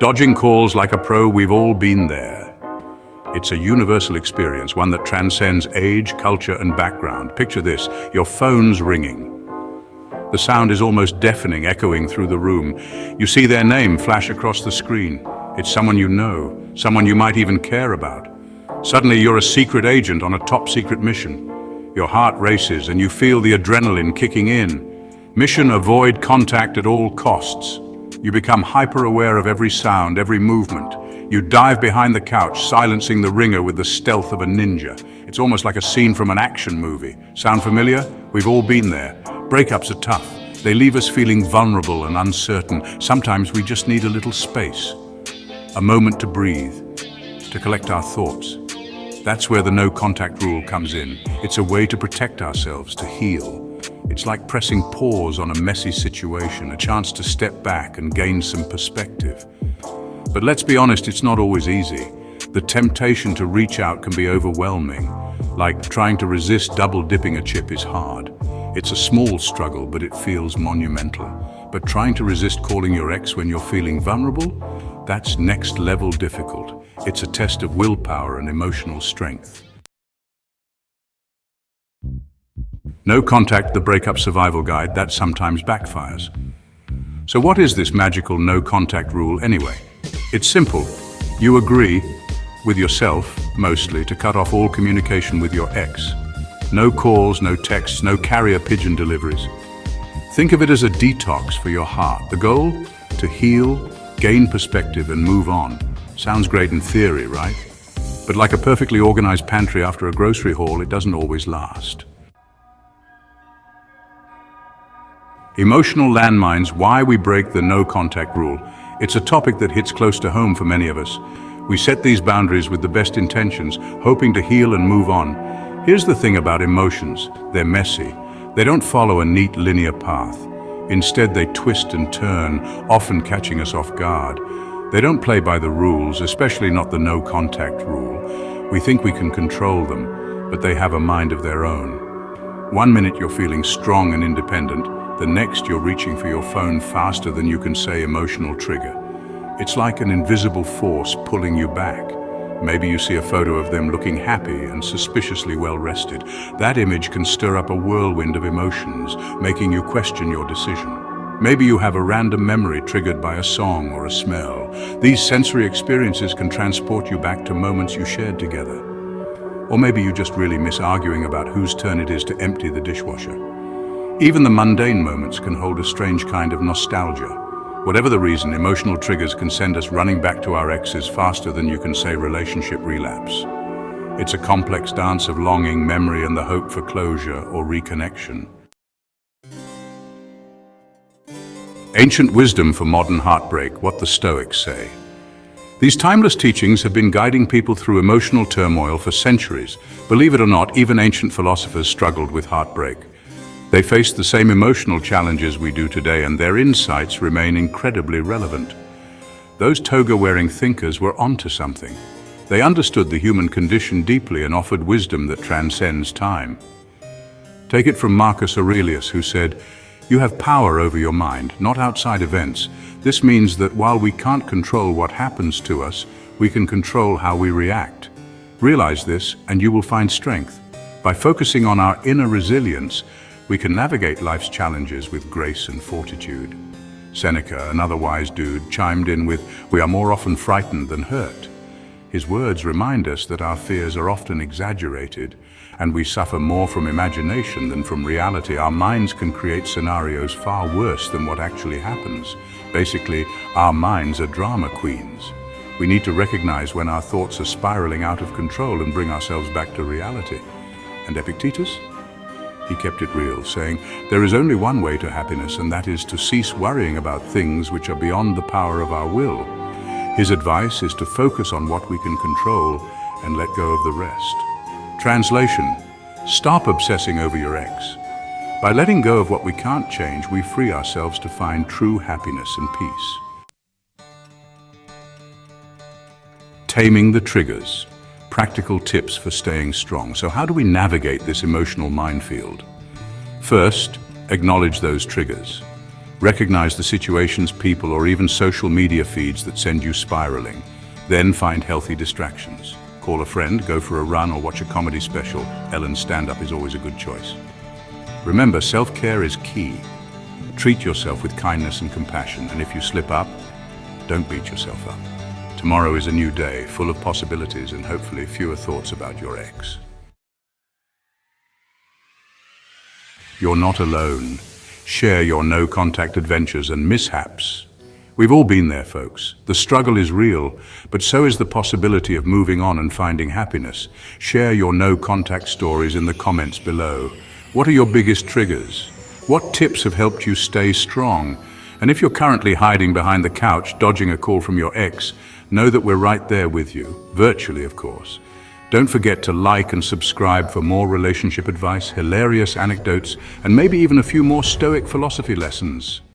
Dodging calls like a pro, we've all been there. It's a universal experience, one that transcends age, culture, and background. Picture this, your phone's ringing. The sound is almost deafening, echoing through the room. You see their name flash across the screen. It's someone you know, someone you might even care about. Suddenly you're a secret agent on a top-secret mission. Your heart races and you feel the adrenaline kicking in. Mission: avoid contact at all costs. You become hyper-aware of every sound, every movement. You dive behind the couch, silencing the ringer with the stealth of a ninja. It's almost like a scene from an action movie. Sound familiar? We've all been there. Breakups are tough. They leave us feeling vulnerable and uncertain. Sometimes we just need a little space. A moment to breathe, to collect our thoughts. That's where the no contact rule comes in. It's a way to protect ourselves, to heal. It's like pressing pause on a messy situation, a chance to step back and gain some perspective. But let's be honest, it's not always easy. The temptation to reach out can be overwhelming. Like trying to resist double-dipping a chip is hard. It's a small struggle, but it feels monumental. But trying to resist calling your ex when you're feeling vulnerable? That's next-level difficult. It's a test of willpower and emotional strength. No contact, the breakup survival guide, that sometimes backfires. So what is this magical no contact rule anyway? It's simple. You agree, with yourself mostly, to cut off all communication with your ex. No calls, no texts, no carrier pigeon deliveries. Think of it as a detox for your heart. The goal? To heal, gain perspective, and move on. Sounds great in theory, right? But like a perfectly organized pantry after a grocery haul, it doesn't always last. Emotional landmines, why we break the no contact rule. It's a topic that hits close to home for many of us. We set these boundaries with the best intentions, hoping to heal and move on. Here's the thing about emotions. They're messy. They don't follow a neat linear path. Instead, they twist and turn, often catching us off guard. They don't play by the rules, especially not the no contact rule. We think we can control them, but they have a mind of their own. One minute you're feeling strong and independent, the next you're reaching for your phone faster than you can say emotional trigger. It's like an invisible force pulling you back. Maybe you see a photo of them looking happy and suspiciously well rested. That image can stir up a whirlwind of emotions, making you question your decision. Maybe you have a random memory triggered by a song or a smell. These sensory experiences can transport you back to moments you shared together. Or maybe you just really miss arguing about whose turn it is to empty the dishwasher. Even the mundane moments can hold a strange kind of nostalgia. Whatever the reason, emotional triggers can send us running back to our exes faster than you can say relationship relapse. It's a complex dance of longing, memory, and the hope for closure or reconnection. Ancient wisdom for modern heartbreak, what the Stoics say. These timeless teachings have been guiding people through emotional turmoil for centuries. Believe it or not, even ancient philosophers struggled with heartbreak. They faced the same emotional challenges we do today, and their insights remain incredibly relevant. Those toga-wearing thinkers were onto something. They understood the human condition deeply and offered wisdom that transcends time. Take it from Marcus Aurelius, who said, "You have power over your mind, not outside events. This means that while we can't control what happens to us, we can control how we react. Realize this, and you will find strength. By focusing on our inner resilience, we can navigate life's challenges with grace and fortitude." Seneca, another wise dude, chimed in with, "We are more often frightened than hurt." His words remind us that our fears are often exaggerated, and we suffer more from imagination than from reality. Our minds can create scenarios far worse than what actually happens. Basically, our minds are drama queens. We need to recognize when our thoughts are spiraling out of control and bring ourselves back to reality. And Epictetus? He kept it real, saying, "There is only one way to happiness, and that is to cease worrying about things which are beyond the power of our will." His advice is to focus on what we can control and let go of the rest. Translation: stop obsessing over your ex. By letting go of what we can't change, we free ourselves to find true happiness and peace. Taming the triggers. Practical tips for staying strong. So how do we navigate this emotional minefield? First, acknowledge those triggers. Recognize the situations, people, or even social media feeds that send you spiraling. Then find healthy distractions. Call a friend, go for a run, or watch a comedy special. Ellen's stand-up is always a good choice. Remember, self-care is key. Treat yourself with kindness and compassion, and if you slip up, don't beat yourself up. Tomorrow is a new day, full of possibilities and hopefully fewer thoughts about your ex. You're not alone. Share your no-contact adventures and mishaps. We've all been there, folks. The struggle is real, but so is the possibility of moving on and finding happiness. Share your no-contact stories in the comments below. What are your biggest triggers? What tips have helped you stay strong? And if you're currently hiding behind the couch, dodging a call from your ex, know that we're right there with you, virtually of course. Don't forget to like and subscribe for more relationship advice, hilarious anecdotes, and maybe even a few more Stoic philosophy lessons.